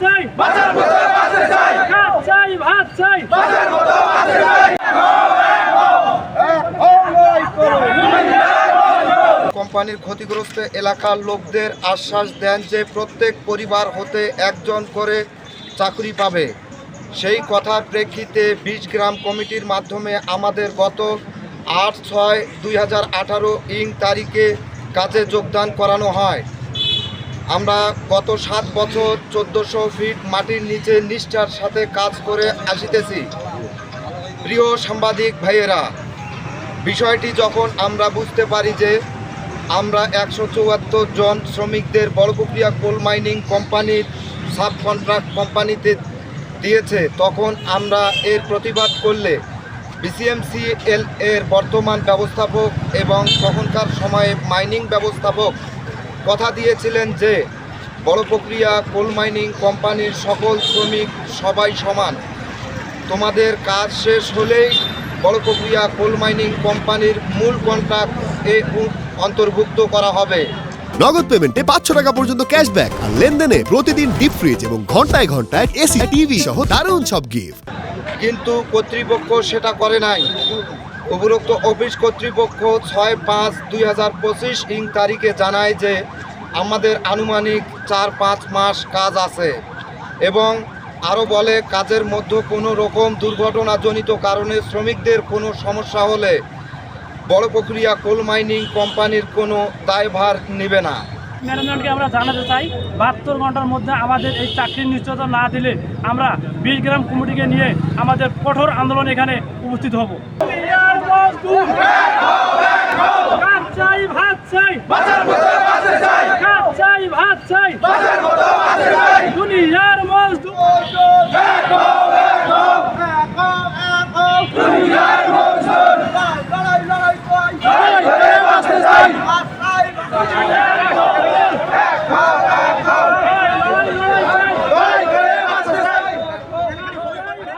চাই, ভাত চাই, ভাত চাই। কোম্পানির ক্ষতিগ্রস্ত এলাকার লোকদের আশ্বাস দেন যে প্রত্যেক পরিবার হতে একজন করে চাকরি পাবে। সেই কথার প্রেক্ষিতে ২০ গ্রাম কমিটির মাধ্যমে আমাদের গত ৮/৬/২০১৮ তারিখে কাজে যোগদান করানো হয়। আমরা গত ৭ বছর ১৪০০ ফিট মাটির নিচে নিষ্ঠার সাথে কাজ করে আসিতেছি। প্রিয় সাংবাদিক ভাইয়েরা, বিষয়টি যখন আমরা বুঝতে পারি যে আমরা ১৭৪ জন শ্রমিকদের বড়পুকুরিয়া কোল মাইনিং কোম্পানির সাব কন্ট্রাক্ট কোম্পানিতে দিয়েছে, তখন আমরা এর প্রতিবাদ করলে বিসিএমসিএল এর বর্তমান ব্যবস্থাপক এবং তখনকার সময়ে মাইনিং ব্যবস্থাপক কথা দিয়েছিলেন যে বড়পুকুরিয়া কোল মাইনিং কোম্পানির সকল শ্রমিক সবাই সমান। তোমাদের কাজ শেষ হলেই বড়পুকুরিয়া কোল মাইনিং কোম্পানির মূল কন্ট্রাক্ট অন্তর্ভুক্ত করা হবে। নগদ পেমেন্টে ৫০০ টাকা পর্যন্ত ক্যাশব্যাক আর লেনদেনে প্রতিদিন ডিপ ফ্রিজ এবং ঘন্টায় ঘন্টায় এসি টিভি সহ দারুণ সব গিফট। কিন্তু কর্তৃপক্ষ সেটা করে নাই। উপরোক্ত অফিস কর্তৃপক্ষ ৬/৫/২০২৫ তারিখে জানায় যে আমাদের আনুমানিক ৪-৫ মাস কাজ আছে এবং আরও বলে কাজের মধ্যে কোনো রকম দুর্ঘটনাজনিত কারণে শ্রমিকদের কোনো সমস্যা হলে বড়পুকুরিয়া কোল মাইনিং কোম্পানির কোনো দায়ভার নেবে না। ম্যানেজমেন্টকে আমরা জানাতে চাই ৭২ ঘন্টার মধ্যে আমাদের এই চাকরির নিশ্চয়তা না দিলে আমরা ২০ গ্রাম কমিটিকে নিয়ে আমাদের কঠোর আন্দোলন এখানে উপস্থিত হব। ভাত চাই, ভাত চাই, ভাত চাই, ভাত চাই।